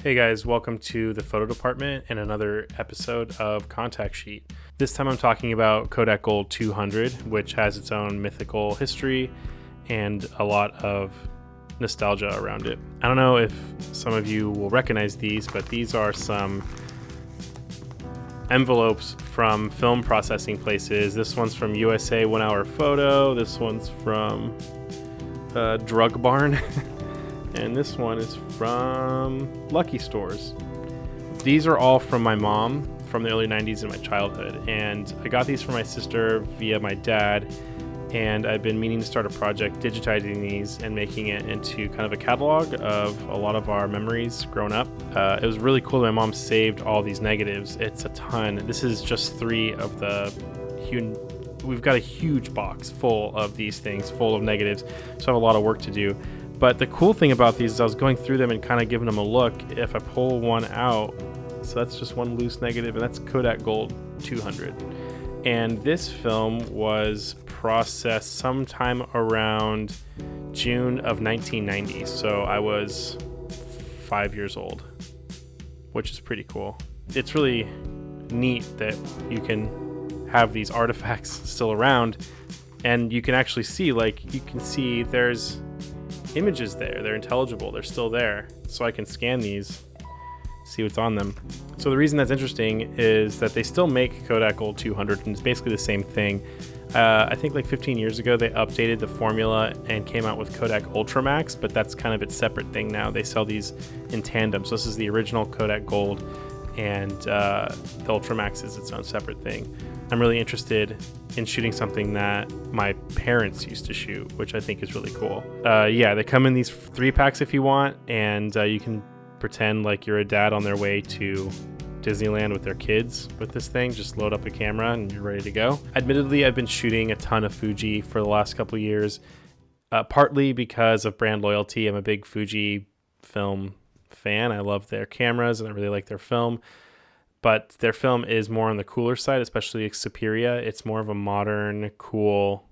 Hey guys, welcome to the photo department and another episode of Contact Sheet. This time I'm talking about Kodak Gold 200, which has its own mythical history and a lot of nostalgia around it. I don't know if some of you will recognize these, but these are some envelopes from film processing places. This one's from USA 1 Hour Photo. This one's from Drug Barn. And this one is from Lucky Stores. These are all from my mom from the early 90s in my childhood. And I got these from my sister via my dad. And I've been meaning to start a project digitizing these and making it into kind of a catalog of a lot of our memories growing up. It was really cool that my mom saved all these negatives. It's a ton. This is just 3 of the we've got a huge box full of these things, full of negatives. So I have a lot of work to do. But the cool thing about these is I was going through them and kind of giving them a look. If I pull one out, so that's just one loose negative, and that's Kodak Gold 200. And this film was processed sometime around June of 1990. So I was 5 years old, which is pretty cool. It's really neat that you can have these artifacts still around, and you can actually see, there's images there. They're intelligible. They're still there. So I can scan these, see what's on them. So the reason that's interesting is that they still make Kodak Gold 200, and it's basically the same thing. I think like 15 years ago, they updated the formula and came out with Kodak Ultramax, but that's kind of its separate thing now. They sell these in tandem. So this is the original Kodak Gold, and the Ultramax is its own separate thing. I'm really interested in shooting something that my parents used to shoot, which I think is really cool. They come in these 3 packs if you want, and you can pretend like you're a dad on their way to Disneyland with their kids with this thing. Just load up a camera and you're ready to go. Admittedly, I've been shooting a ton of Fuji for the last couple of years, partly because of brand loyalty. I'm a big Fuji film fan. I love their cameras and I really like their film. But their film is more on the cooler side, especially Superior. It's more of a modern, cool,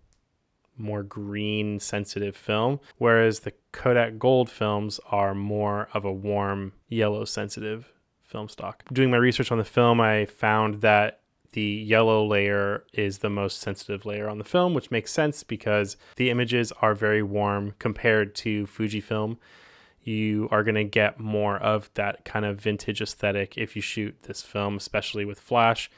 more green, sensitive film, whereas the Kodak Gold films are more of a warm, yellow, sensitive film stock. Doing my research on the film, I found that the yellow layer is the most sensitive layer on the film, which makes sense because the images are very warm compared to Fujifilm. You are going to get more of that kind of vintage aesthetic if you shoot this film, especially with flash.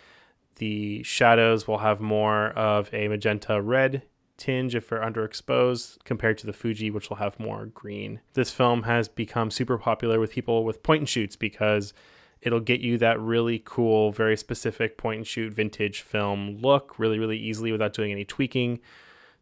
The shadows will have more of a magenta red tinge if they're underexposed compared to the Fuji, which will have more green. This film has become super popular with people with point and shoots because it'll get you that really cool, very specific point and shoot vintage film look really, really easily without doing any tweaking.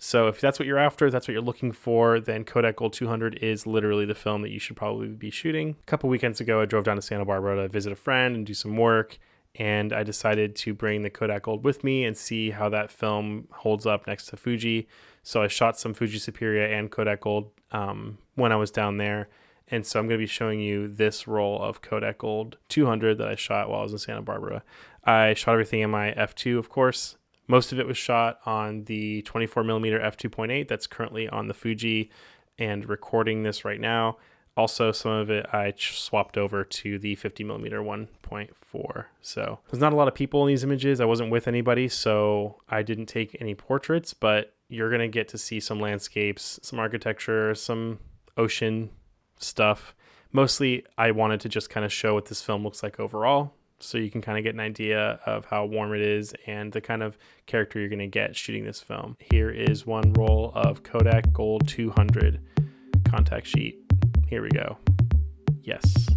So if that's what you're after, that's what you're looking for, then Kodak Gold 200 is literally the film that you should probably be shooting. A couple weekends ago, I drove down to Santa Barbara to visit a friend and do some work, and I decided to bring the Kodak Gold with me and see how that film holds up next to Fuji. So I shot some Fuji Superior and Kodak Gold when I was down there, and so I'm going to be showing you this roll of Kodak Gold 200 that I shot while I was in Santa Barbara. I shot everything in my F2, of course. Most of it was shot on the 24mm f2.8 that's currently on the Fuji and recording this right now. Also, some of it I swapped over to the 50mm 1.4. So there's not a lot of people in these images. I wasn't with anybody, so I didn't take any portraits, but you're going to get to see some landscapes, some architecture, some ocean stuff. Mostly, I wanted to just kind of show what this film looks like overall, so you can kind of get an idea of how warm it is and the kind of character you're going to get shooting this film. Here is one roll of Kodak Gold 200 contact sheet. Here we go. Yes.